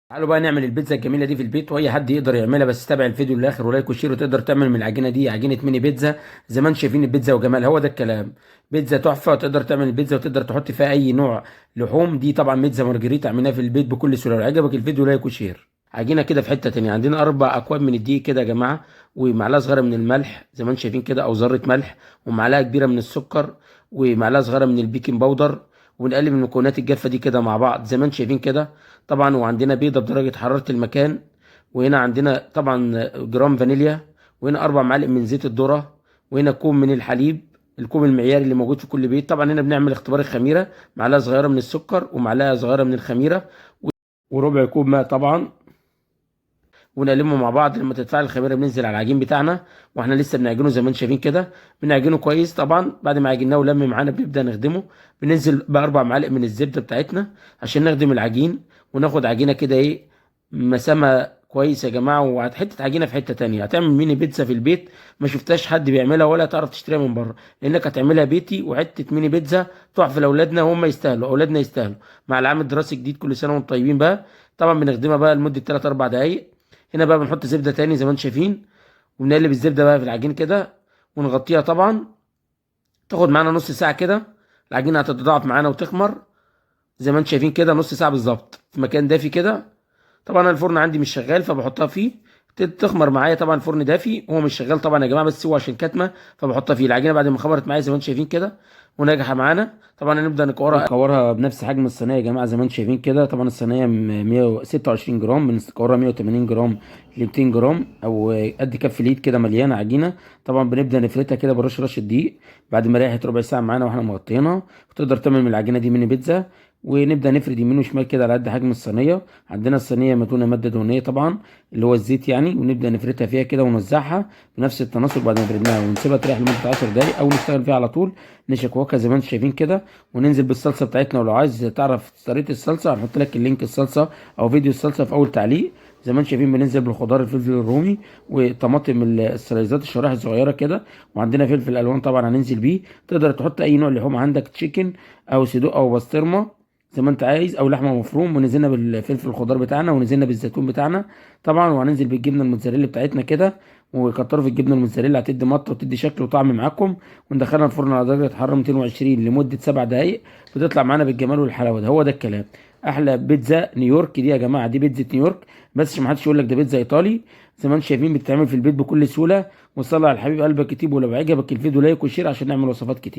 تعالوا بقى نعمل البيتزا الجميله دي في البيت، واي حد يقدر يعملها، بس تابع الفيديو للاخر ولايك وشير، وتقدر تعمل من العجينه دي عجينه ميني بيتزا زي ما انتم شايفين. البيتزا وجمال، هو ده الكلام. بيتزا تحفه، وتقدر تعمل البيتزا وتقدر تحط فيها اي نوع لحوم. دي طبعا بيتزا مارجريتا عملناها في البيت بكل سهوله. لو عجبك الفيديو لايك وشير. عجينه كده في حته تانيه. عندنا 4 اكواب من الدقيق كده يا جماعه، ومعلقه صغيره من الملح زي ما انتم شايفين كده، او ذره ملح، ومعلقه كبيره من السكر، ومعلقه صغيره من البيكنج باودر. ونقلب المكونات الجافه دي كده مع بعض زي ما انتم شايفين كده. طبعا وعندنا بيضه بدرجه حراره المكان. وهنا عندنا طبعا جرام فانيليا. وهنا 4 معالق من زيت الذره. وهنا كوب من الحليب، الكوب المعياري اللي موجود في كل بيت. طبعا هنا بنعمل اختبار الخميره، معلقه صغيره من السكر ومعلقه صغيره من الخميره، وربع كوب ماء طبعا. ونقلبهم مع بعض. لما تتفاعل الخميره بننزل على العجين بتاعنا، واحنا لسه بنعجنه زي ما انتم شايفين كده. بنعجنه كويس. طبعا بعد ما عجناه ولم معانا بنبدا نخدمه. بننزل ب4 معالق من الزبده بتاعتنا عشان نخدم العجين، وناخد عجينه كده ايه، مسامه كويس يا جماعه. وحته عجينه في حته تانية. هتعمل ميني بيتزا في البيت ما شفتهاش حد بيعملها، ولا تعرف تشتريها من بره، لانك هتعملها بيتي. وحته ميني بيتزا تحفه لاولادنا، وهم يستاهلوا، اولادنا يستاهلوا. مع العام الدراسي الجديد كل سنه وانتم طيبين بقى. طبعا بنخدمها بقى لمده 3 4 دقائق. هنا بقى بنحط زبده تاني زي ما انتم شايفين، وبنقلب الزبده بقى في العجين كده، ونغطيها طبعا. تاخد معانا نص ساعه كده. العجينه هتتضاعف معانا وتخمر زي ما انتم شايفين كده، نص ساعه بالظبط في مكان دافي كده. طبعا أنا الفرن عندي مش شغال فبحطها فيه تخمر معايا. طبعا الفرن دافي هو مش شغال طبعا يا جماعه، بس هو عشان كاتمه فبحطها فيه. العجينه بعد ما خمرت معايا زي ما انتم شايفين كده وناجحه معانا، طبعا هنبدا نكورها بنفس حجم الصينيه يا جماعه زي ما انتم شايفين كده. طبعا الصينيه 126 جرام، بنكورها 180 جرام ل 200 جرام، او قد كف اليد كده مليانه عجينه. طبعا بنبدا نفردها كده برش رشه دقيق بعد ما ريحت ربع ساعه معانا واحنا مغطينها. وتقدر تعمل من العجينه دي ميني بيتزا. ونبدا نفرد يمين وشمال كده على قد حجم الصينيه. عندنا الصينيه مدهونه ماده دهنيه طبعا، اللي هو الزيت يعني. ونبدا نفردها فيها كده ونوزعها بنفس التناسق بعد ما فردناها، ونسيبها تريح لمده 10 دقائق او نشتغل فيها على طول نشكوكها زي ما انتم شايفين كده. وننزل بالصلصه بتاعتنا. ولو عايز تعرف طريقه الصلصه هنحط لك اللينك الصلصه او فيديو الصلصه في اول تعليق. زي ما انتم شايفين بننزل بالخضار، الفلفل الرومي وطماطم السلايزات الشرايح الصغيره كده. وعندنا فلفل الوان طبعا هننزل بيه. تقدر تحط اي نوع لحوم عندك، تشيكن او صدوق او بسطرمه زي ما انت عايز، او لحمه مفروم. ونزلنا بالفلفل الخضار بتاعنا، ونزلنا بالزيتون بتاعنا طبعا. وهننزل بالجبنه الموتزاريلا بتاعتنا كده، وكتروا في الجبنه الموتزاريلا هتدي مط وتدي شكل وطعم معاكم. وندخلها الفرن على درجه حراره 220 لمده 7 دقائق. بتطلع معانا بالجمال والحلاوه ده. هو ده الكلام. احلى بيتزا نيويورك دي يا جماعه، دي بيتزا نيويورك. بس عشان ما حدش يقول لك ده بيتزا ايطالي. زي ما انتم شايفين بتتعمل في البيت بكل سهوله. وصلي على الحبيب قلبك كتير. ولو عجبك الفيديو لايك وشير عشان نعمل وصفات كتير.